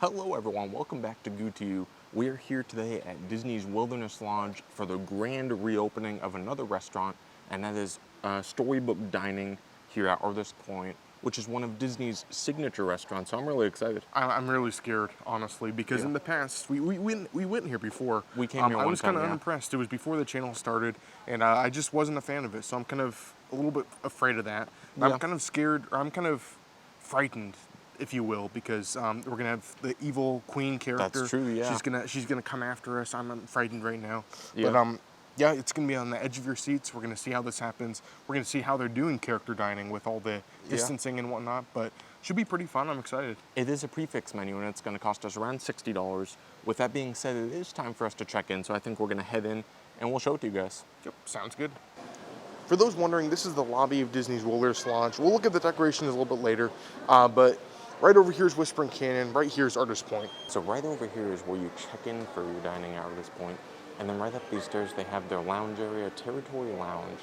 Hello everyone, welcome back to Goo To You. We are here today at Disney's Wilderness Lodge for the grand reopening of another restaurant, and that is Storybook Dining here at Artist Point, which is one of Disney's signature restaurants, so I'm really excited. I'm really scared, honestly, because in the past, we went here before. We came here one time, I was kind of unimpressed. It was before the channel started, and I just wasn't a fan of it, so I'm kind of a little bit afraid of that. Yeah. I'm kind of scared, or I'm kind of frightened, if you will, because we're gonna have the evil queen character. That's true, yeah. She's gonna come after us. I'm frightened right now. Yeah. But yeah, it's gonna be on the edge of your seats. We're gonna see how this happens. We're gonna see how they're doing character dining with all the distancing and whatnot. But should be pretty fun. I'm excited. It is a prefix menu, and it's gonna cost us around $60. With that being said, it is time for us to check in, so I think we're gonna head in and we'll show it to you guys. Yep, sounds good. For those wondering, this is the lobby of Disney's Wilderness Lodge. We'll look at the decorations a little bit later, but right over here is Whispering Canyon, right here is Artist Point. So right over here is where you check in for your dining at Artist Point, and then right up these stairs they have their lounge area, Territory Lounge,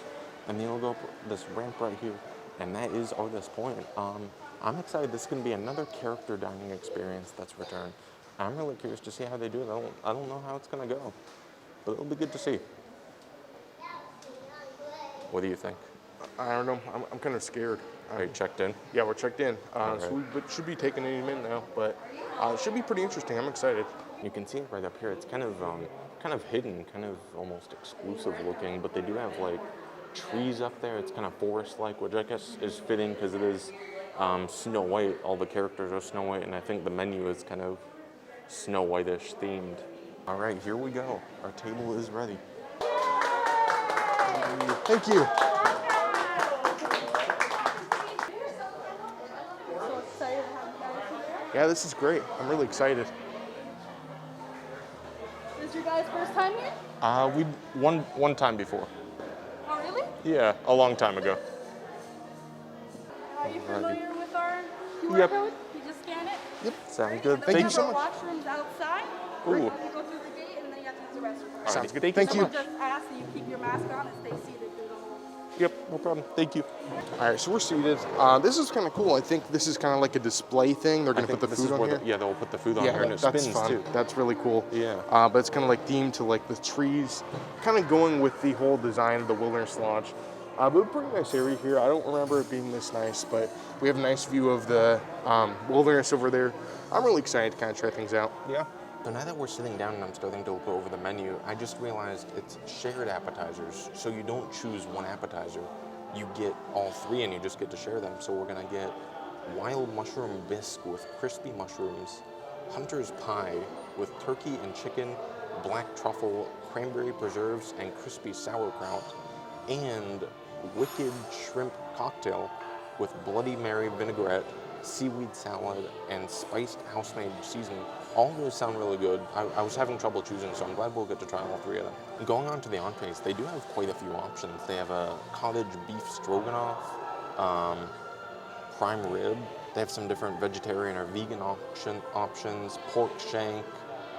and then you'll go up this ramp right here, and that is Artist Point. I'm excited. This is going to be another character dining experience that's returned. I'm really curious to see how they do it. I don't know how it's going to go, but it'll be good to see. What do you think? I don't know. I'm kind of scared. Are you checked in? Yeah, we're checked in. Right. So we should be taking any minute now, but it should be pretty interesting. I'm excited. You can see it right up here. It's kind of hidden, kind of almost exclusive looking, but they do have like trees up there. It's kind of forest-like, which I guess is fitting because it is Snow White. All the characters are Snow White, and I think the menu is kind of Snow White-ish themed. All right, here we go. Our table is ready. Thank you. Yeah, this is great. I'm really excited. Is this your guys' first time here? We one time before. Oh, really? Yeah, a long time ago. Are you familiar with our QR Yep. code? You just scan it? Yep, sounds good. Thank you so There much. are washrooms outside. Ooh. You go through the gate and then you have to use the restroom. Sounds good. Thank Thank you you. so much. Just ask that you keep your mask on and stay seated through the whole. Yep, no problem. Thank you. All right, so we're seated. This is kind of cool. I think this is kind of like a display thing. They're going to put the food on here. Yeah, they'll put the food on here, and it that's spins fun. too. That's really cool. Yeah. But it's kind of like themed to like the trees, kind of going with the whole design of the Wilderness Lodge. But a pretty nice area here. I don't remember it being this nice, but we have a nice view of the wilderness over there. I'm really excited to kind of try things out. Yeah. So now that we're sitting down and I'm starting to look over the menu, I just realized it's shared appetizers. So you don't choose one appetizer. You get all three and you just get to share them. So we're gonna get wild mushroom bisque with crispy mushrooms, hunter's pie with turkey and chicken, black truffle, cranberry preserves, and crispy sauerkraut, and wicked shrimp cocktail with Bloody Mary vinaigrette, seaweed salad, and spiced house-made seasoning. All of those sound really good. I was having trouble choosing, so I'm glad we'll get to try all three of them. Going on to the entrees, they do have quite a few options. They have a cottage beef stroganoff, prime rib. They have some different vegetarian or vegan options, pork shank,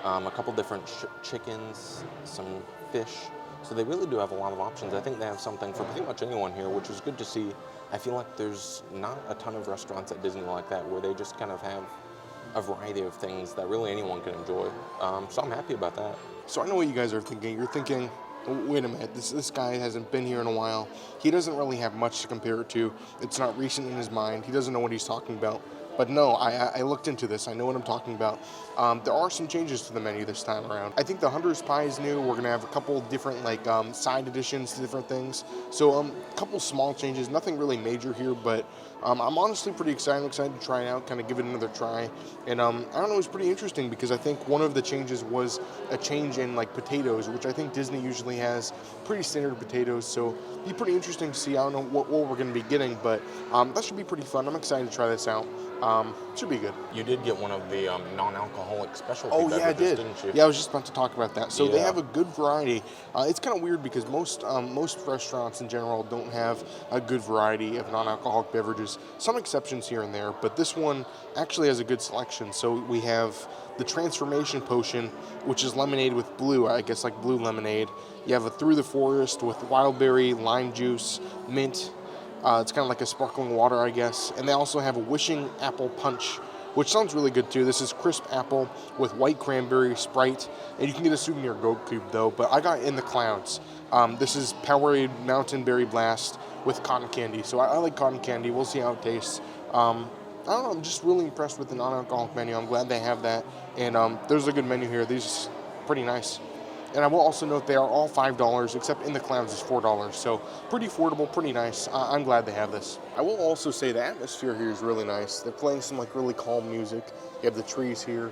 a couple different chickens, some fish. So they really do have a lot of options. I think they have something for pretty much anyone here, which is good to see. I feel like there's not a ton of restaurants at Disney like that where they just kind of have a variety of things that really anyone can enjoy. So I'm happy about that. So I know what you guys are thinking. You're thinking, wait a minute, this guy hasn't been here in a while. He doesn't really have much to compare it to. It's not recent in his mind. He doesn't know what he's talking about. But no, I looked into this. I know what I'm talking about. There are some changes to the menu this time around. I think the hunter's pie is new. We're gonna have a couple different like side additions to different things. So a couple small changes, nothing really major here, but I'm honestly pretty excited. I'm excited to try it out, kind of give it another try. And I don't know, it was pretty interesting because I think one of the changes was a change in like potatoes, which I think Disney usually has pretty standard potatoes. So it'd be pretty interesting to see. I don't know what we're gonna be getting, but that should be pretty fun. I'm excited to try this out. Should be good. You did get one of the non-alcoholic specialty Oh beverages, yeah, I did. didn't you? Yeah, I was just about to talk about that. So they Yeah. have a good variety. It's kind of weird because most restaurants in general don't have a good variety of non-alcoholic beverages. Some exceptions here and there, but this one actually has a good selection. So we have the Transformation Potion, which is lemonade with blue, I guess like blue lemonade. You have a Through the Forest with wild berry, lime juice, mint. It's kind of like a sparkling water, I guess. And they also have a Wishing Apple Punch, which sounds really good too. This is crisp apple with white cranberry, Sprite, and you can get a souvenir goat cube though, but I got In the Clouds. This is Powerade Mountain Berry Blast with cotton candy, so I like cotton candy. We'll see how it tastes. I don't know, I'm just really impressed with the non-alcoholic menu. I'm glad they have that, and there's a good menu here. These are pretty nice. And I will also note they are all $5, except In the Clouds is $4, so pretty affordable, pretty nice. I'm glad they have this. I will also say the atmosphere here is really nice. They're playing some like really calm music. You have the trees here.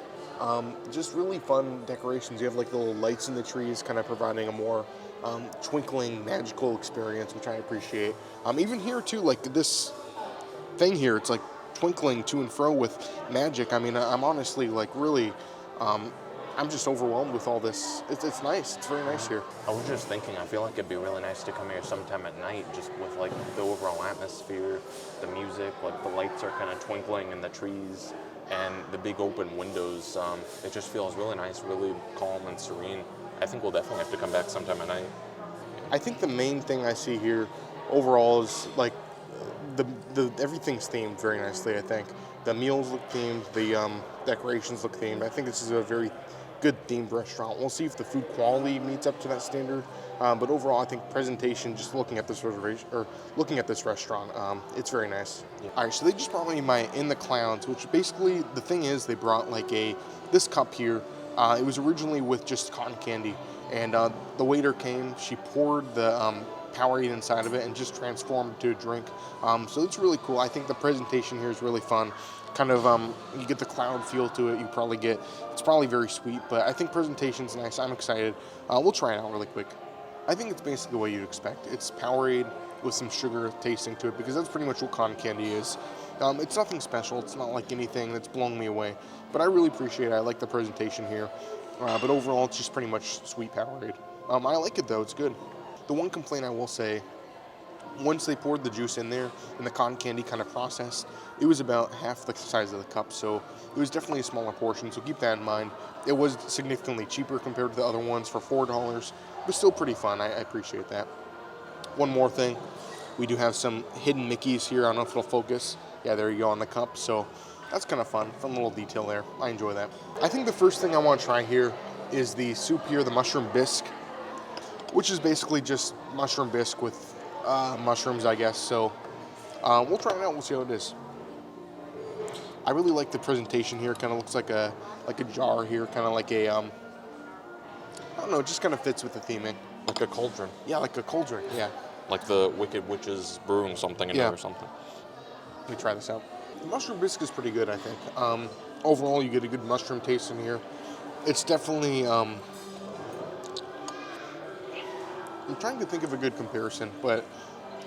Just really fun decorations. You have like the little lights in the trees, kind of providing a more twinkling, magical experience, which I appreciate. Even here too, like this thing here, it's like twinkling to and fro with magic. I mean, I'm honestly like really... I'm just overwhelmed with all this. It's nice. It's very nice here. I was just thinking, I feel like it'd be really nice to come here sometime at night, just with like the overall atmosphere, the music, like the lights are kind of twinkling in the trees, and the big open windows. It just feels really nice, really calm and serene. I think we'll definitely have to come back sometime at night. I think the main thing I see here overall is like the everything's themed very nicely. I think the meals look themed, the decorations look themed. I think this is a very good themed restaurant. We'll see if the food quality meets up to that standard. But overall, I think presentation, just looking at this reservation or looking at this restaurant, it's very nice. Yeah. All right, so they just brought me my In the Clouds, which basically the thing is they brought like this cup here. It was originally with just cotton candy, and the waiter came. She poured the Powerade inside of it and just transformed it to a drink. So it's really cool. I think the presentation here is really fun. Kind of, you get the cloud feel to it. It's probably very sweet, but I think presentation's nice. I'm excited. We'll try it out really quick. I think it's basically what you'd expect. It's Powerade with some sugar tasting to it, because that's pretty much what cotton candy is. It's nothing special. It's not like anything that's blown me away, but I really appreciate it. I like the presentation here. But overall, it's just pretty much sweet Powerade. I like it though. It's good. The one complaint I will say, once they poured the juice in there and the cotton candy kind of processed, it was about half the size of the cup, so it was definitely a smaller portion, so keep that in mind. It was significantly cheaper compared to the other ones for $4, but still pretty fun. I appreciate that. One more thing, we do have some hidden Mickeys here. I don't know if it'll focus. Yeah, there you go on the cup, so that's kind of fun little detail there. I enjoy that. I think the first thing I want to try here is the soup here, the mushroom bisque, which is basically just mushroom bisque with mushrooms, I guess. So we'll try it out. We'll see how it is. I really like the presentation here. Kind of looks like a jar here, kind of like a I don't know. It just kind of fits with the theming. Like a cauldron. Yeah, like a cauldron. Yeah. Like the Wicked Witch's brewing something in there or something. Let me try this out. The mushroom bisque is pretty good, I think. Overall, you get a good mushroom taste in here. It's definitely. I'm trying to think of a good comparison, but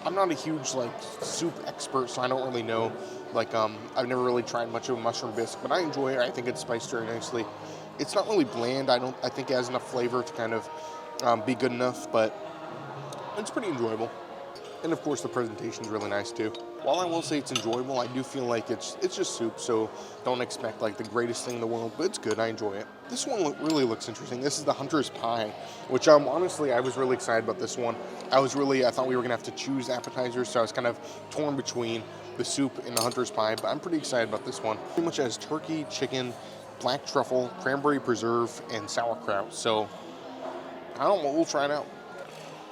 I'm not a huge like soup expert, so I don't really know. Like I've never really tried much of a mushroom bisque, but I enjoy it. I think it's spiced very nicely. It's not really bland. I think it has enough flavor to kind of be good enough, but it's pretty enjoyable. And of course, the presentation is really nice too. While I will say it's enjoyable, I do feel like it's just soup, so don't expect like the greatest thing in the world, but it's good. I enjoy it. This one really looks interesting. This is the Hunter's Pie, which honestly, I was really excited about this one. I thought we were gonna have to choose appetizers, so I was kind of torn between the soup and the Hunter's Pie, but I'm pretty excited about this one. Pretty much has turkey, chicken, black truffle, cranberry preserve, and sauerkraut. So I don't know, we'll try it out.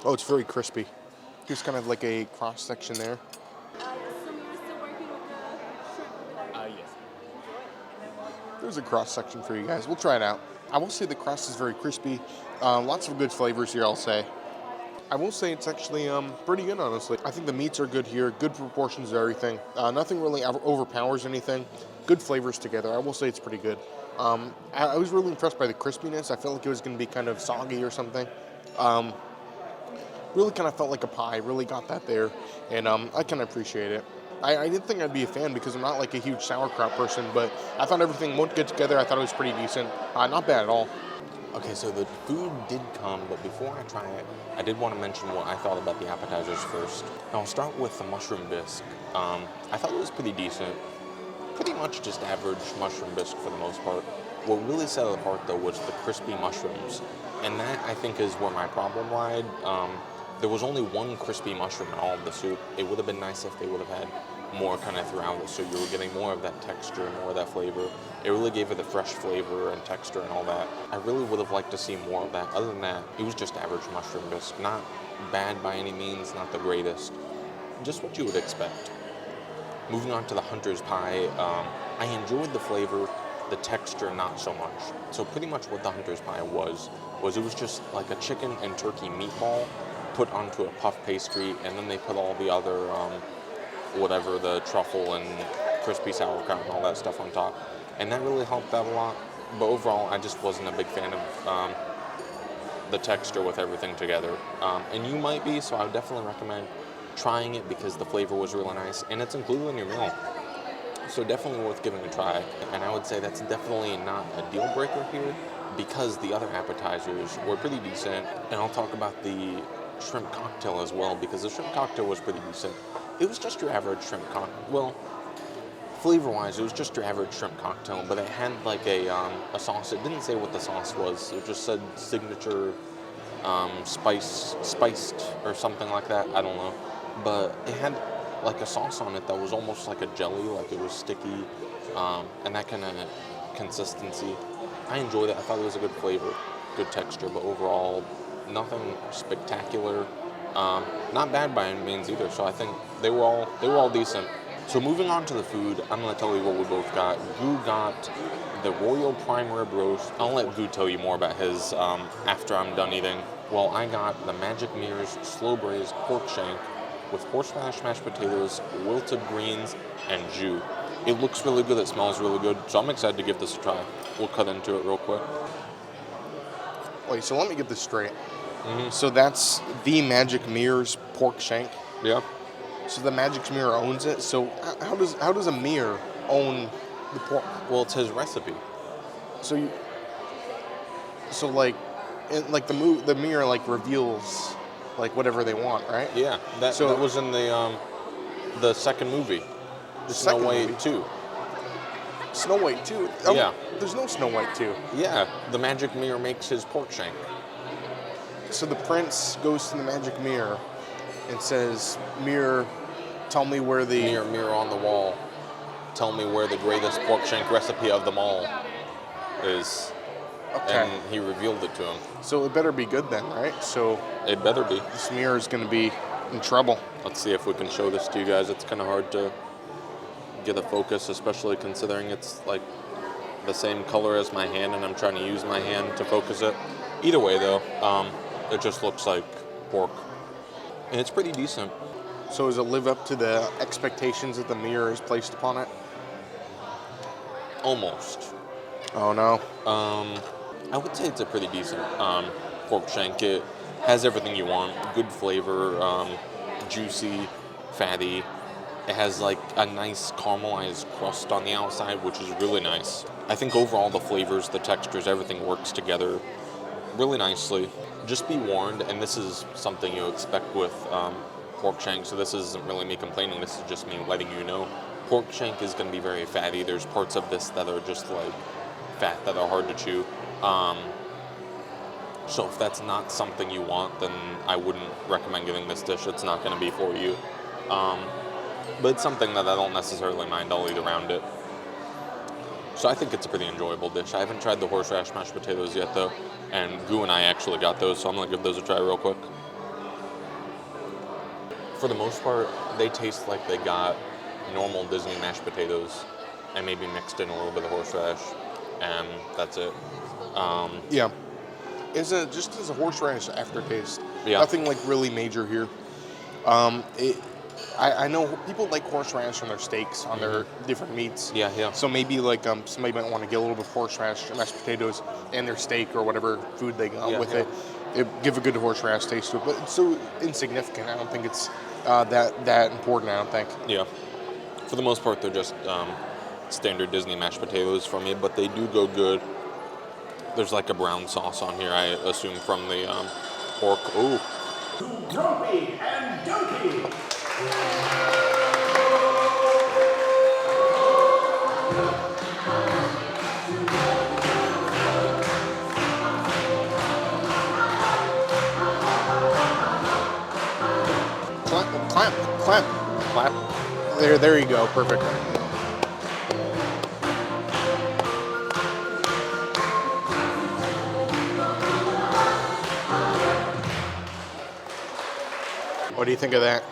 Oh, it's very crispy. Here's kind of like a cross section there. So you're still working with the shrimp? Yes. There's a cross section for you guys. We'll try it out. I will say the crust is very crispy. Lots of good flavors here, I'll say. I will say it's actually pretty good, honestly. I think the meats are good here. Good proportions of everything. Nothing really overpowers anything. Good flavors together. I will say it's pretty good. I was really impressed by the crispiness. I felt like it was going to be kind of soggy or something. Really kind of felt like a pie. Really got that there. And I kind of appreciate it. I didn't think I'd be a fan because I'm not like a huge sauerkraut person, but I thought everything went good together. I thought it was pretty decent. Not bad at all. Okay, so the food did come, but before I try it, I did want to mention what I thought about the appetizers first. Now, I'll start with the mushroom bisque. I thought it was pretty decent. Pretty much just average mushroom bisque for the most part. What really set it apart, though, was the crispy mushrooms. And that, I think, is where my problem lied. There was only one crispy mushroom in all of the soup. It would have been nice if they would have had more kind of throughout it, so you were getting more of that texture, more of that flavor. It really gave it the fresh flavor and texture and all that. I really would have liked to see more of that. Other than that, it was just average mushroom bisque. Not bad by any means, not the greatest. Just what you would expect. Moving on to the Hunter's Pie, I enjoyed the flavor, the texture not so much. So pretty much what the Hunter's Pie was it was just like a chicken and turkey meatball put onto a puff pastry, and then they put all the other, whatever, the truffle and crispy sauerkraut and all that stuff on top. And that really helped out a lot. But overall, I just wasn't a big fan of the texture with everything together. And you might be, so I would definitely recommend trying it because the flavor was really nice, and it's included in your meal. So definitely worth giving a try. And I would say that's definitely not a deal breaker here because the other appetizers were pretty decent. And I'll talk about the shrimp cocktail as well because the shrimp cocktail was pretty decent. It was just your average shrimp cocktail. Well, flavor-wise, it was just your average shrimp cocktail, but it had like a sauce. It didn't say what the sauce was. It just said signature spiced or something like that. I don't know. But it had like a sauce on it that was almost like a jelly, like it was sticky, and that kind of consistency. I enjoyed it. I thought it was a good flavor, good texture, but overall, nothing spectacular. Not bad by any means either. So I think they were all decent. So moving on to the food, I'm going to tell you what we both got. Goo got the Royal Prime Rib Roast. I'll let Goo tell you more about his after I'm done eating. Well, I got the Magic Mirrors Slow Braised Pork Shank with horseradish mashed potatoes, wilted greens, and jus. It looks really good. It smells really good. So I'm excited to give this a try. We'll cut into it real quick. Wait, so let me get this straight. So that's the Magic Mirrors pork shank. Yeah. So the Magic Mirror owns it. So how does a mirror own the pork? Well, it's his recipe. So the mirror like reveals like whatever they want, right? Yeah. That was in the second movie, The Snow second White movie? 2. Snow White 2. Yeah. There's no Snow White 2. Yeah. The Magic Mirror makes his pork shank. So the prince goes to the Magic Mirror and says, "Mirror, tell me where the..." Mirror, mirror on the wall, tell me where the greatest pork shank recipe of them all is. Okay. And he revealed it to him. So it better be good then, right? So It better be. this mirror is going to be in trouble. Let's see if we can show this to you guys. It's kind of hard to get a focus, especially considering it's like the same color as my hand and I'm trying to use my hand to focus it. Either way though, it just looks like pork. And it's pretty decent. So does it live up to the expectations that the mirror has placed upon it? Almost. Oh no. I would say it's a pretty decent pork shank. It has everything you want. Good flavor, juicy, fatty. It has like a nice caramelized crust on the outside, which is really nice. I think overall the flavors, the textures, everything works together really nicely. Just be warned, and this is something you expect with pork shank, so this isn't really me complaining, this is just me letting you know. Pork shank is going to be very fatty. There's parts of this that are just like fat that are hard to chew. So if that's not something you want, then I wouldn't recommend getting this dish. It's not going to be for you. But it's something that I don't necessarily mind. I'll eat around it. So I think it's a pretty enjoyable dish. I haven't tried the horseradish mashed potatoes yet, though. And Goo and I actually got those, so I'm going to give those a try real quick. For the most part, they taste like they got normal Disney mashed potatoes and maybe mixed in a little bit of horseradish, and that's it. Yeah. Just as a horseradish aftertaste. Yeah. Nothing like really major here. I know people like horseradish on their steaks, on their different meats. Yeah, yeah. So maybe like somebody might want to get a little bit of horseradish mashed potatoes and their steak or whatever food they got with it. It give a good horseradish taste to it, but it's so insignificant. I don't think it's that important. I don't think. Yeah. For the most part, they're just standard Disney mashed potatoes for me, but they do go good. There's like a brown sauce on here, I assume, from the pork. Ooh. Grumpy and Donkey. Clap. Clap. There you go. Perfect. What do you think of that?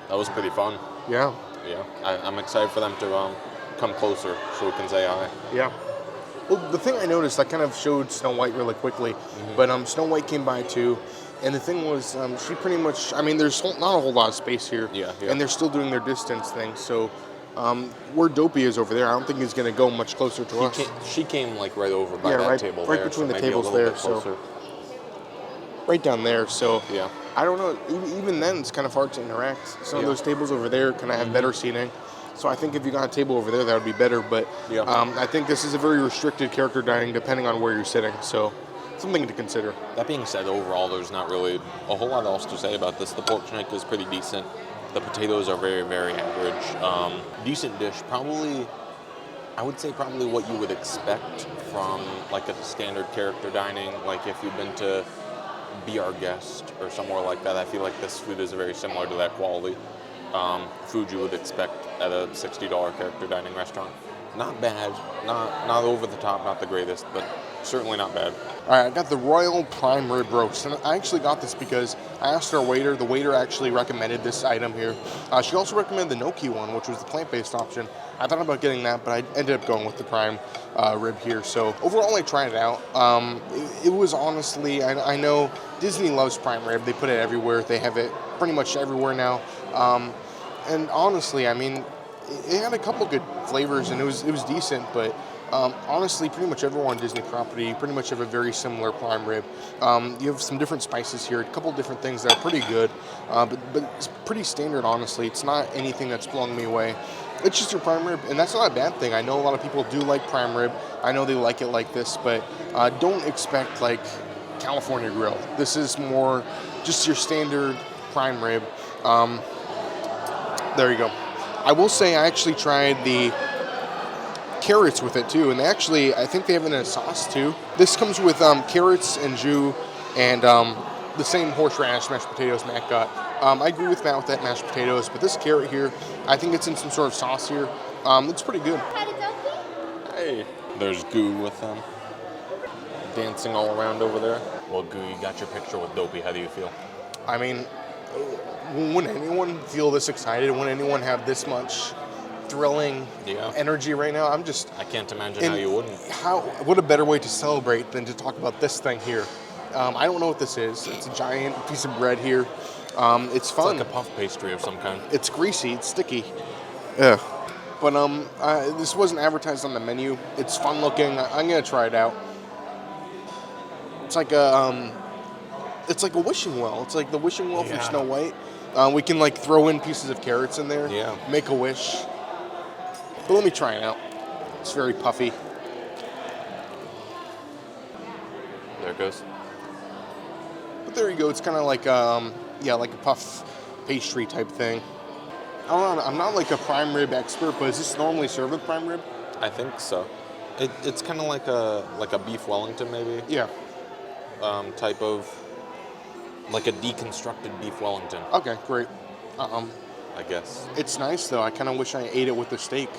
That was pretty fun. Yeah. Yeah, I'm excited for them to come closer so we can say hi. Yeah. Well, the thing I noticed, I kind of showed Snow White really quickly, but Snow White came by too, and the thing was, she pretty much, I mean, there's not a whole lot of space here, Yeah. and they're still doing their distance thing, so where Dopey is over there, I don't think he's going to go much closer to us. She came like right over by that right, table right there. between so the maybe a tables little there, bit so closer. right down there, so Yeah. I don't know, even then it's kind of hard to interact. Some of Yeah. those tables over there kind of have better seating. So I think if you got a table over there, that would be better. But Yeah. I think this is a very restricted character dining depending on where you're sitting. So something to consider. That being said, overall, there's not really a whole lot else to say about this. The pork chinook is pretty decent. The potatoes are very, very average. Decent dish. Probably, I would say probably what you would expect from like a standard character dining. Like if you've been to Be Our Guest or somewhere like that, I feel like this food is very similar to that quality. Food you would expect at a $60 character dining restaurant. Not bad, not over the top, not the greatest, but certainly not bad. All right, I got the Royal Prime Rib Roast. And I actually got this because I asked our waiter. The waiter actually recommended this item here. She also recommended the gnocchi one, which was the plant-based option. I thought about getting that, but I ended up going with the prime rib here. So overall, I tried it out. It was honestly, I know Disney loves prime rib. They put it everywhere. They have it pretty much everywhere now. And honestly, I mean, it had a couple good flavors, and it was decent, but honestly, pretty much everyone on Disney property pretty much have a very similar prime rib. You have some different spices here, a couple different things that are pretty good, but it's pretty standard, honestly. It's not anything that's blowing me away. It's just your prime rib, and that's not a bad thing. I know a lot of people do like prime rib. I know they like it like this, but don't expect like California Grill. This is more just your standard prime rib. There you go. I will say I actually tried the carrots with it too, and they actually, I think they have it in a sauce too. This comes with carrots and jus and the same horseradish mashed potatoes Matt got. I agree with Matt with that mashed potatoes, but this carrot here, I think it's in some sort of sauce here. It's pretty good. Hey, there's Goo with them, dancing all around over there. Well, Goo, you got your picture with Dopey. How do you feel? I mean, wouldn't anyone feel this excited? Wouldn't anyone have this much thrilling energy right now? I can't imagine how you wouldn't. What a better way to celebrate than to talk about this thing here. I don't know what this is. It's a giant piece of bread here. It's fun. It's like a puff pastry of some kind. It's greasy. It's sticky. Yeah. But this wasn't advertised on the menu. It's fun looking. I'm gonna try it out. It's like a wishing well. It's like the wishing well from Snow White. We can like throw in pieces of carrots in there. Yeah. Make a wish. But let me try it out. It's very puffy. There it goes. But there you go. It's kind of like like a puff pastry type thing. I don't know. I'm not like a prime rib expert, but is this normally served with prime rib? I think so. It's kind of like a beef Wellington maybe. Yeah. Type of like a deconstructed beef Wellington. Okay, great. I guess. It's nice though. I kind of wish I ate it with the steak.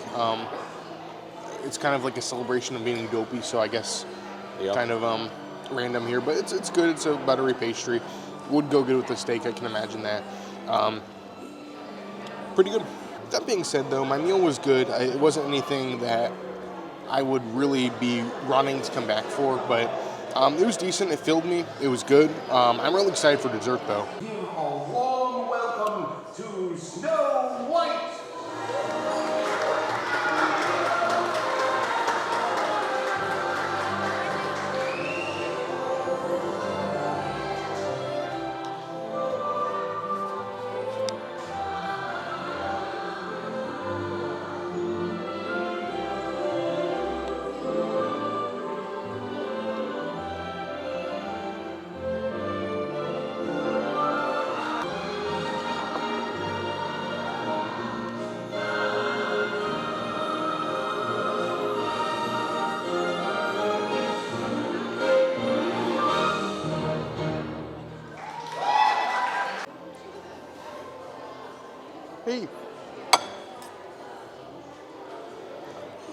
It's kind of like a celebration of being Dopey, so I guess kind of random here, but it's good. It's a buttery pastry. Would go good with the steak. I can imagine that. Pretty good. That being said, though, my meal was good. It wasn't anything that I would really be running to come back for, but it was decent. It filled me. It was good. I'm really excited for dessert, though. A warm welcome to Snow White. Hey.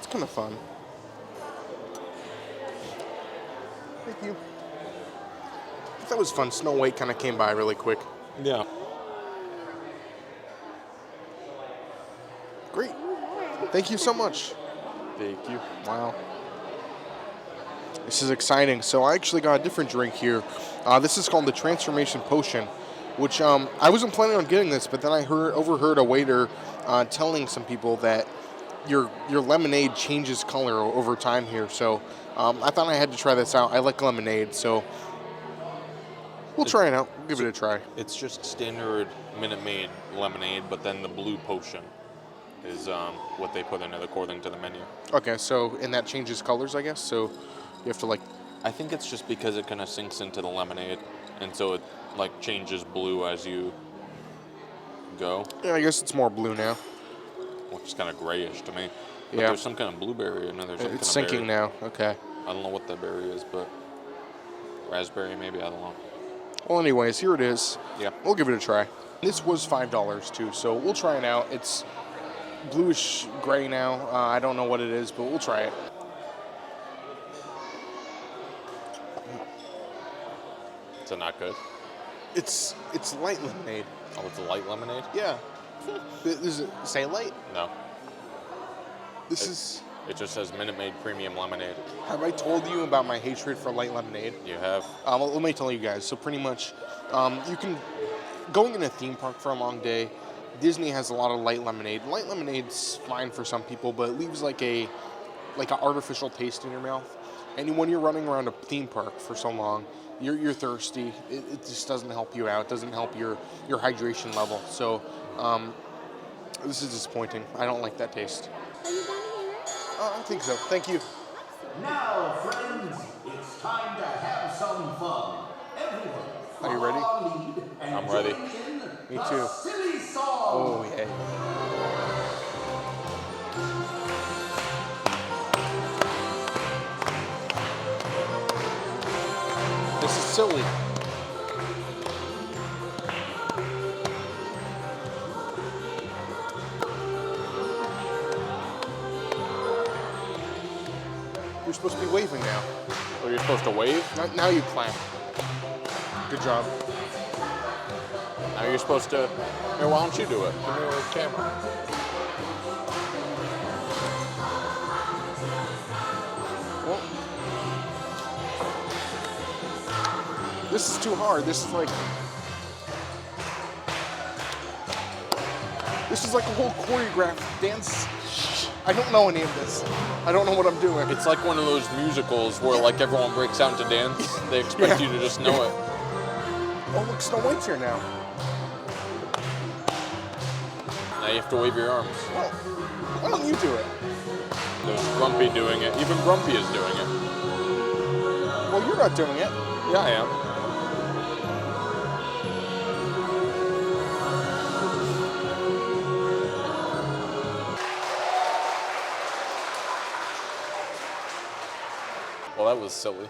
kind of fun. Thank you. That was fun. Snow White kind of came by really quick. Yeah. Great. Thank you so much. Thank you. Wow. This is exciting. So I actually got a different drink here. This is called the Transformation Potion, which I wasn't planning on getting this, but then I overheard a waiter telling some people that your lemonade changes color over time here. So I thought I had to try this out. I like lemonade, so we'll try it out. We'll give it a try. It's just standard Minute Maid lemonade, but then the blue potion is what they put in it according to the menu. Okay, so and that changes colors, I guess. So you have to like. I think it's just because it kind of sinks into the lemonade, and so it like changes blue as you go. Yeah, I guess it's more blue now. Which is kind of grayish to me. But Yeah. there's some kind of blueberry and then there's some It's kind of sinking berry. now. Okay. I don't know what that berry is, but raspberry maybe, I don't know. Well, anyways, here it is. Yeah. We'll give it a try. This was $5 too, so we'll try it out. It's bluish gray now. I don't know what it is, but we'll try it. Is it not good? It's light lemonade. Oh, it's a light lemonade? Yeah. Does it say light? No. This is. It just says Minute Maid Premium Lemonade. Have I told you about my hatred for light lemonade? You have? Let me tell you guys. So pretty much, you can going in a theme park for a long day. Disney has a lot of light lemonade. Light lemonade's fine for some people, but it leaves like an artificial taste in your mouth. And when you're running around a theme park for so long, you're thirsty. It just doesn't help you out. It doesn't help your hydration level. So this is disappointing. I don't like that taste. Are you done here? I think so. Thank you. Now, friends, it's time to have some fun. Everyone, Are you ready? follow our lead and I'm ready. join in Me the too. Silly song. Oh yeah. This is silly. You're supposed to be waving now. Oh, you're supposed to wave? Now you clap. Good job. Now you're supposed to... Here, why don't you do it? Give me the camera. Well, this is too hard. This is like a whole choreographed dance. I don't know any of this. I don't know what I'm doing. It's like one of those musicals where like everyone breaks out into dance. They expect Yeah. you to just know it. Oh, look, Snow White's here now. Now you have to wave your arms. Well, why don't you do it? There's Grumpy doing it. Even Grumpy is doing it. Well, you're not doing it. Yeah, I am. Well, that was silly.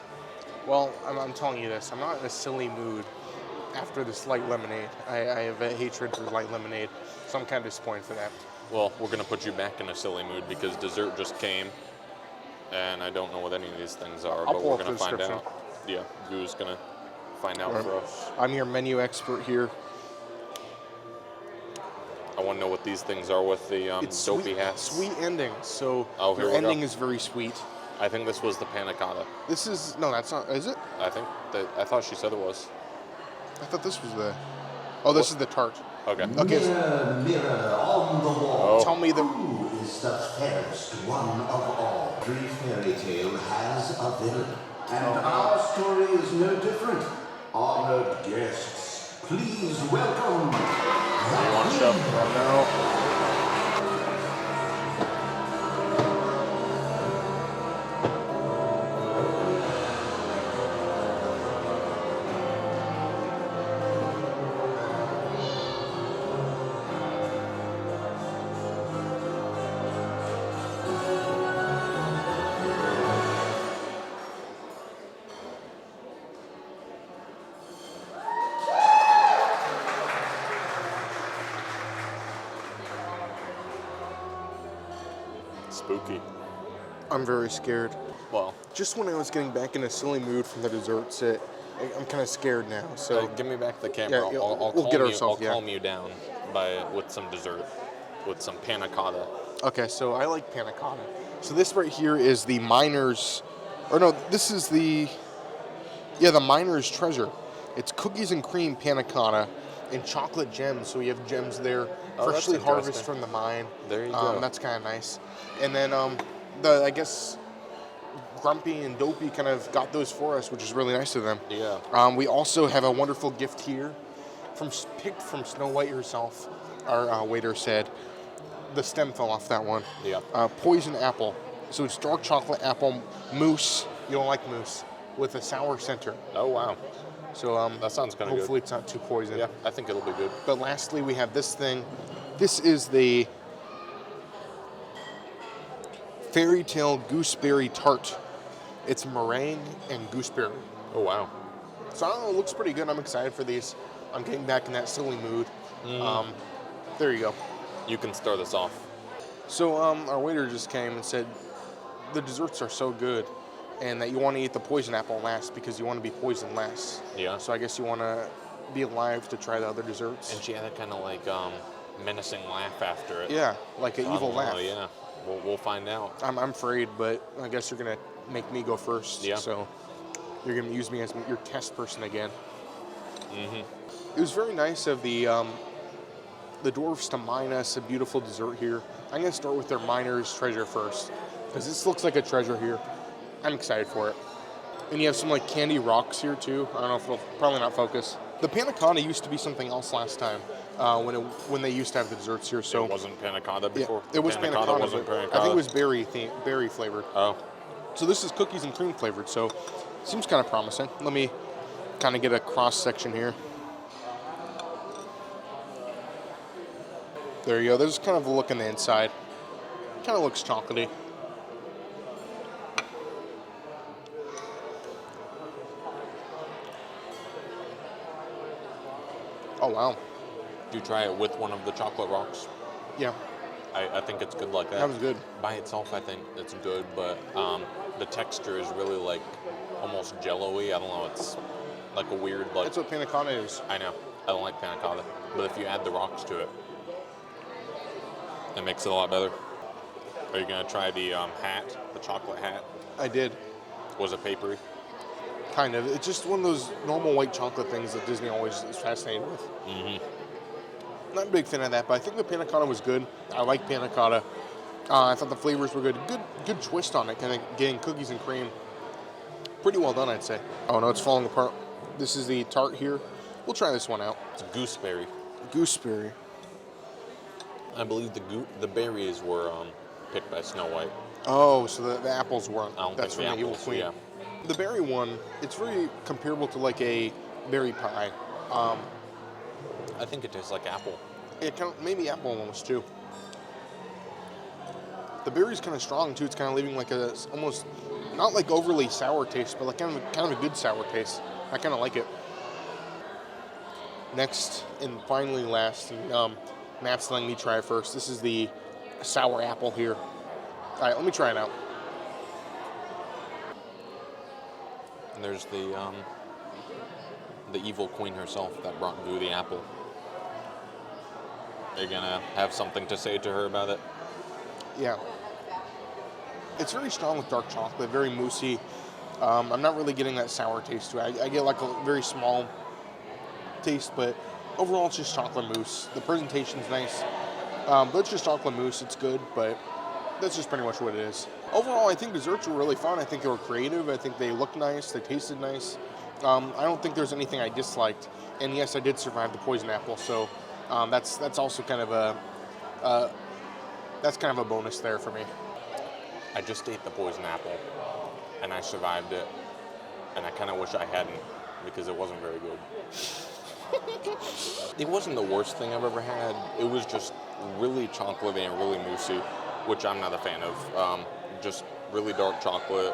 Well, I'm telling you this. I'm not in a silly mood after this light lemonade. I have a hatred for light lemonade, so I'm kind of disappointed for that. Well, we're going to put you back in a silly mood because dessert just came, and I don't know what any of these things are, I'll but pull we're up going the to find description. out. Yeah, Goo's going to find out for us. I'm your menu expert here. I want to know what these things are with the dopey sweet, hats. sweet ending. So Oh, here your we go. ending is very sweet. I think this was the panna cotta. This is no, that's not. Is it? I thought she said it was. I thought this was the. Oh, this is the tart. Okay. Okay. Mirror, mirror on the wall. Tell me the. Who is the fairest one of all? Every fairy tale has a villain. And our story is no different. Honored guests, please welcome You want to show? No. Spooky. I'm very scared. Well, Just when I was getting back in a silly mood from the desserts, I'm kind of scared now. So give me back the camera. Yeah, I'll we'll calm get you. ourselves, I'll yeah. calm you down with some dessert, with some panna cotta. okay, so I like panna cotta. So this right here is the miner's, or no, this is the miner's treasure. It's cookies and cream panna cotta and chocolate gems. So we have gems there, Oh, that's freshly harvested interesting. from the mine. There you go. That's kind of nice. And then I guess Grumpy and Dopey kind of got those for us, which is really nice of them. Yeah. We also have a wonderful gift here, picked from Snow White herself. Our waiter said the stem fell off that one. Yeah. Poison apple. So it's dark chocolate apple mousse. You don't like mousse with a sour center. Oh wow. So That sounds kind of good. hopefully it's not too poison. Yeah, I think it'll be good. But lastly, we have this thing. This is the Fairy Tale Gooseberry Tart. It's meringue and gooseberry. Oh wow. So I don't know, it looks pretty good. I'm excited for these. I'm getting back in that silly mood. There you go. You can start this off. So our waiter just came and said the desserts are so good and that you want to eat the poison apple last because you want to be poisoned last. Yeah. So I guess you want to be alive to try the other desserts. And she had a kind of like menacing laugh after it. Yeah, like an evil laugh. Oh yeah. We'll find out. I'm afraid, but I guess you're going to make me go first. Yeah. So you're going to use me as your test person again. Mm-hmm. It was very nice of the dwarves to mine us a beautiful dessert here. I'm going to start with their miner's treasure first, because this looks like a treasure here. I'm excited for it. And you have some like candy rocks here too. I don't know if it'll probably not focus. The panna cotta used to be something else last time when they used to have the desserts here. So It wasn't panna cotta before. it was panna cotta, wasn't but panna I cotta. think it was berry flavored. Oh. So this is cookies and cream flavored. So seems kind of promising. Let me kind of get a cross section here. There you go. There's kind of a look on the inside. Kind of looks chocolatey. Oh, wow. Do you try it with one of the chocolate rocks? Yeah, I think it's good like that. that was good. By itself, I think it's good, but the texture is really like almost jello-y. I don't know. It's like a weird like. That's what panna cotta is. I know. I don't like panna cotta, but if you add the rocks to it, it makes it a lot better. Are you gonna try the hat, the chocolate hat? I did. Was it papery? Kind of. It's just one of those normal white chocolate things that Disney always is fascinated with. Mm-hmm. Not a big fan of that, but I think the panna cotta was good. I like panna cotta. I thought the flavors were good. Good twist on it, kind of getting cookies and cream. Pretty well done, I'd say. Oh no, it's falling apart. This is the tart here. We'll try this one out. It's gooseberry. Gooseberry. I believe the berries were picked by Snow White. Oh, so the apples weren't. I don't That's think from the the Evil apples, Queen. yeah. The berry one, it's very comparable to like a berry pie. I think it tastes like apple. It kind of, maybe apple almost too. The berry's kind of strong too. It's kind of leaving like a almost not like overly sour taste, but like kind of a good sour taste. I kind of like it. Next and finally last, and Matt's letting me try it first. This is the sour apple here. All right, let me try it out. And there's the Evil Queen herself that brought Goo the apple. Are you gonna have something to say to her about it? Yeah. It's very strong with dark chocolate, very moussey. I'm not really getting that sour taste to it. I get like a very small taste, but overall it's just chocolate mousse. The presentation's nice, but it's just chocolate mousse. It's good, but that's just pretty much what it is. Overall, I think desserts were really fun. I think they were creative. I think they looked nice. They tasted nice. I don't think there's anything I disliked. And yes, I did survive the poison apple, so that's also kind of a bonus there for me. I just ate the poison apple, and I survived it, and I kind of wish I hadn't, because it wasn't very good. It wasn't the worst thing I've ever had. It was just really chocolatey and really moussey, which I'm not a fan of. Just really dark chocolate.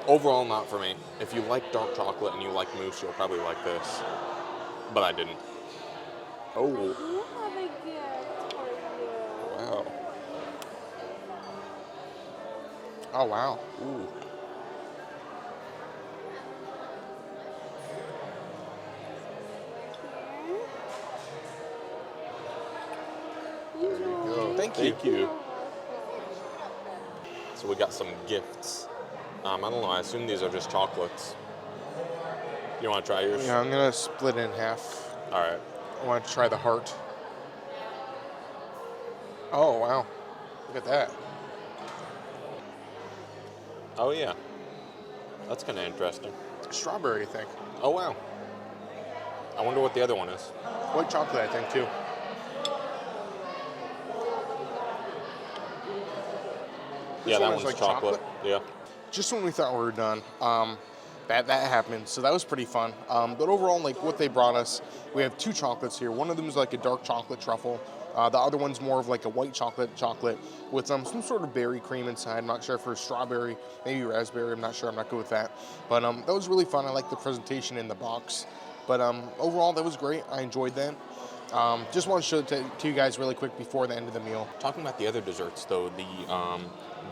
Overall, not for me. If you like dark chocolate and you like mousse, you'll probably like this. But I didn't. Oh, You have a gift for you. wow. Oh, wow. Ooh. Enjoy. Thank you. Thank you. So we got some gifts. I don't know. I assume these are just chocolates. You want to try yours? Yeah, I'm gonna split it in half. All right. I want to try the heart. Oh, wow. Look at that. Oh yeah. That's kind of interesting. Strawberry, I think. Oh wow. I wonder what the other one is. White chocolate, I think, too. Yeah, one that is one's like chocolate. chocolate? Yeah. Just when we thought we were done, that happened. So that was pretty fun. But overall, like what they brought us, we have 2 chocolates here. One of them is like a dark chocolate truffle. The other one's more of like a white chocolate with some sort of berry cream inside. I'm not sure if it's strawberry, maybe raspberry. I'm not sure. I'm not good with that. But that was really fun. I like the presentation in the box. But overall, that was great. I enjoyed that. Just want to show it to you guys really quick before the end of the meal. Talking about the other desserts, though, the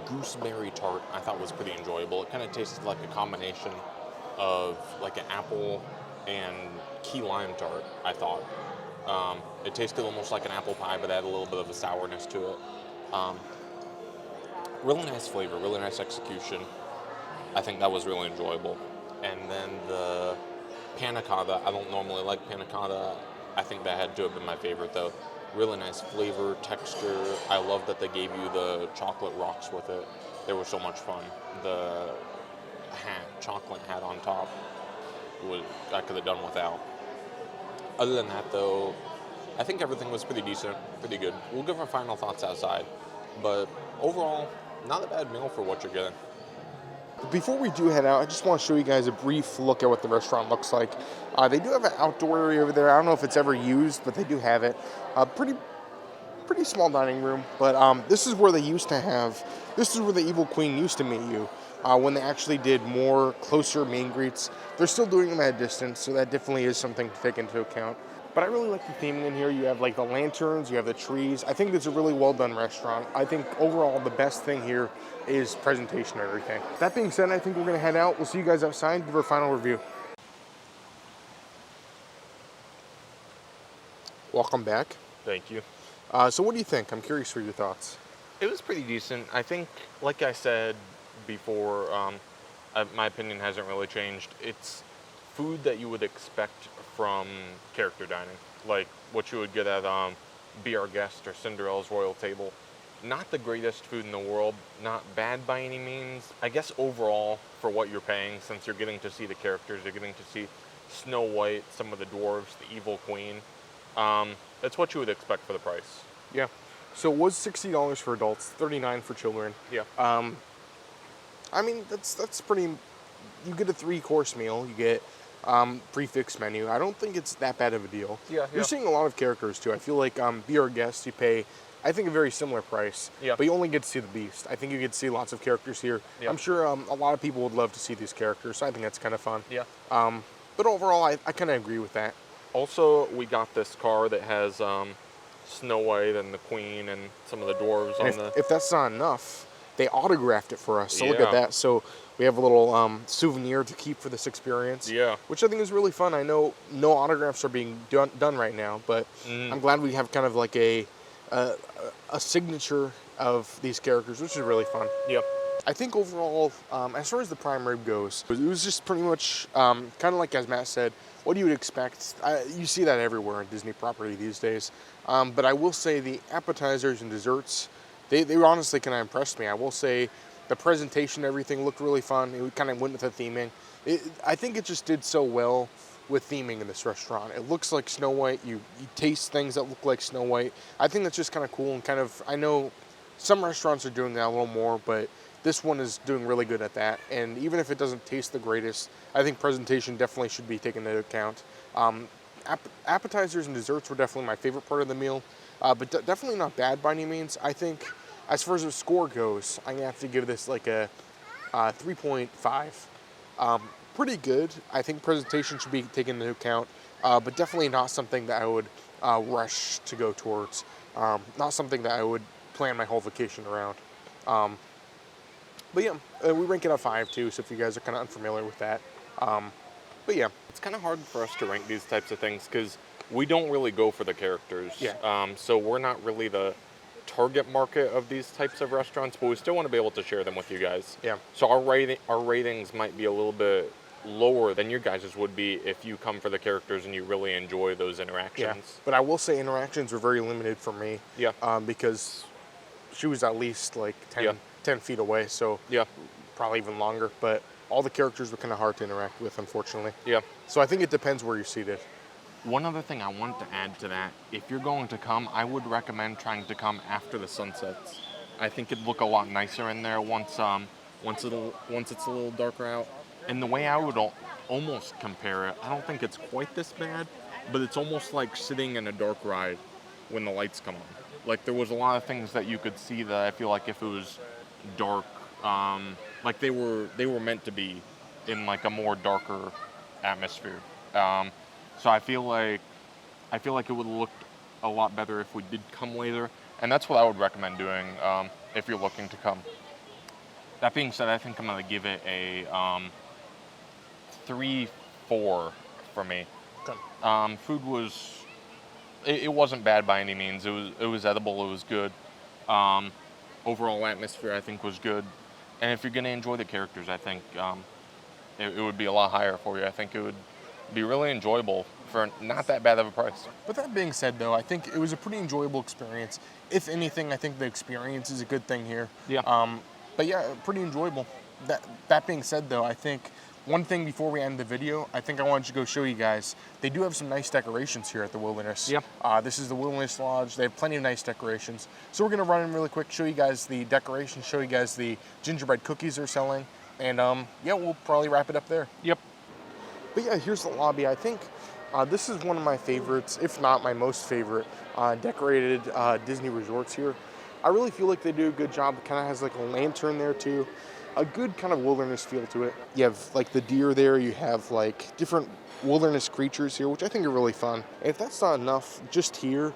gooseberry tart I thought was pretty enjoyable. It kind of tasted like a combination of like an apple and key lime tart, I thought. It tasted almost like an apple pie, but had a little bit of a sourness to it. Really nice flavor, really nice execution. I think that was really enjoyable. And then the panna cotta, I don't normally like panna cotta. I think that had to have been my favorite, though. Really nice flavor, texture. I love that they gave you the chocolate rocks with it. They were so much fun. The chocolate hat on top, I could have done without. Other than that, though, I think everything was pretty decent, pretty good. We'll give our final thoughts outside. But overall, not a bad meal for what you're getting. Before we do head out, I just want to show you guys a brief look at what the restaurant looks like. They do have an outdoor area over there. I don't know if it's ever used, but they do have it. Pretty small dining room, but this is where this is where the Evil Queen used to meet you when they actually did more closer meet and greets. They're still doing them at a distance, so that definitely is something to take into account. But I really like the theming in here. You have like the lanterns, you have the trees. I think it's a really well done restaurant. I think overall the best thing here is presentation and everything. That being said, I think we're gonna head out. We'll see you guys outside, give our final review. Welcome back. Thank you. So what do you think? I'm curious for your thoughts. It was pretty decent. I think, like I said before, my opinion hasn't really changed. It's food that you would expect from character dining, like what you would get at Be Our Guest or Cinderella's Royal Table. Not the greatest food in the world, not bad by any means. I guess overall, for what you're paying, since you're getting to see the characters, you're getting to see Snow White, some of the dwarves, the Evil Queen. It's what you would expect for the price. Yeah. So it was $60 for adults, $39 for children. Yeah. I mean, that's pretty. You get a 3-course meal. You get prefix menu. I don't think it's that bad of a deal. Yeah. You're seeing a lot of characters too. I feel like Be Our Guest, you pay, I think, a very similar price. Yeah. But you only get to see the Beast. I think you get to see lots of characters here. Yeah. I'm sure a lot of people would love to see these characters. So I think that's kind of fun. Yeah. But overall, I kind of agree with that. Also, we got this car that has Snow White and the Queen and some of the dwarves And on if that's not enough, they autographed it for us. So look Yeah. at that. So we have a little souvenir to keep for this experience. Yeah. Which I think is really fun. I know no autographs are being done right now, but I'm glad we have kind of like a signature of these characters, which is really fun. Yep. I think overall, as far as the prime rib goes, it was just pretty much kind of like as Matt said, what you would expect. You see that everywhere in Disney property these days. But I will say the appetizers and desserts, they honestly kind of impressed me. I will say the presentation, everything looked really fun. It kind of went with the theming. I think it just did so well with theming in this restaurant. It looks like Snow White. You taste things that look like Snow White. I think that's just kind of cool and kind of, I know some restaurants are doing that a little more, but this one is doing really good at that. And even if it doesn't taste the greatest, I think presentation definitely should be taken into account. Appetizers and desserts were definitely my favorite part of the meal, but definitely not bad by any means. I think as far as the score goes, I'm gonna have to give this like a 3.5. Pretty good. I think presentation should be taken into account, but definitely not something that I would rush to go towards. Not something that I would plan my whole vacation around. But yeah, we rank it out 5 too, so if you guys are kind of unfamiliar with that. But yeah. It's kind of hard for us to rank these types of things because we don't really go for the characters. Yeah. So we're not really the target market of these types of restaurants, but we still want to be able to share them with you guys. Yeah. So our ratings might be a little bit lower than your guys' would be if you come for the characters and you really enjoy those interactions. Yeah. But I will say interactions were very limited for me. Yeah. Because she was at least like 10, Yeah. 10 feet away, so Yeah. probably even longer. But all the characters were kind of hard to interact with, unfortunately. Yeah. So I think it depends where you're seated. One other thing I want to add to that, if you're going to come, I would recommend trying to come after the sun sets. I think it'd look a lot nicer in there once it's a little darker out. And the way I would almost compare it, I don't think it's quite this bad, but it's almost like sitting in a dark ride when the lights come on. Like there was a lot of things that you could see that I feel like if it was dark, like they were meant to be in like a more darker atmosphere. So I feel like it would look a lot better if we did come later, and that's what I would recommend doing if you're looking to come. That being said, I think I'm gonna give it a 3-4 for me. Okay. Food was, it wasn't bad by any means. It was edible. It was good. Overall atmosphere I think was good, and if you're gonna enjoy the characters, I think it would be a lot higher for you. I think it would be really enjoyable for not that bad of a price. But that being said, though, I think it was a pretty enjoyable experience. If anything, I think the experience is a good thing here. Yeah. But yeah, pretty enjoyable. That being said, though, I think one thing before we end the video, I think I wanted to go show you guys. They do have some nice decorations here at the Wilderness. Yeah. This is the Wilderness Lodge. They have plenty of nice decorations. So we're gonna run in really quick, show you guys the decorations, show you guys the gingerbread cookies they're selling, and yeah, we'll probably wrap it up there. Yep. But yeah, here's the lobby. I think this is one of my favorites, if not my most favorite, decorated Disney resorts here. I really feel like they do a good job. It kind of has like a lantern there too. A good kind of wilderness feel to it. You have like the deer there. You have like different wilderness creatures here, which I think are really fun. And if that's not enough, just here,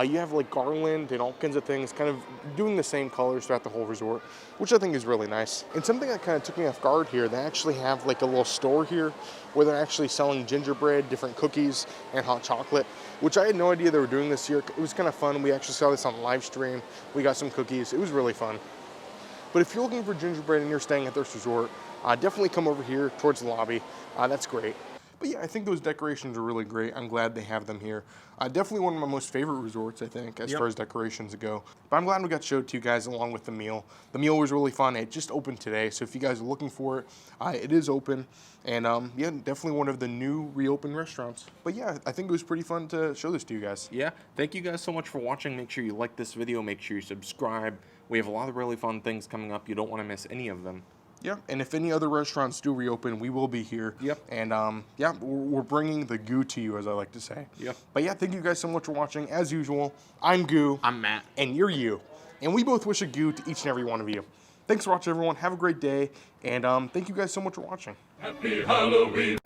you have like garland and all kinds of things kind of doing the same colors throughout the whole resort, which I think is really nice. And something that kind of took me off guard here, they actually have like a little store here where they're actually selling gingerbread, different cookies, and hot chocolate, which I had no idea they were doing this year. It was kind of fun. We actually saw this on live stream. We got some cookies. It was really fun. But if you're looking for gingerbread and you're staying at this resort, definitely come over here towards the lobby. That's great. But yeah, I think those decorations are really great. I'm glad they have them here. Definitely one of my most favorite resorts, I think, as far as decorations go. But I'm glad we got showed to you guys along with the meal. The meal was really fun. It just opened today, so if you guys are looking for it, it is open. And yeah, definitely one of the new reopened restaurants. But yeah, I think it was pretty fun to show this to you guys. Yeah, thank you guys so much for watching. Make sure you like this video. Make sure you subscribe. We have a lot of really fun things coming up. You don't want to miss any of them. Yeah, and if any other restaurants do reopen, we will be here. Yep. And yeah, we're bringing the Goo to you, as I like to say. Yep. But yeah, thank you guys so much for watching. As usual, I'm Goo. I'm Matt. And you're you. And we both wish a Goo to each and every one of you. Thanks for watching, everyone. Have a great day. And thank you guys so much for watching. Happy Halloween.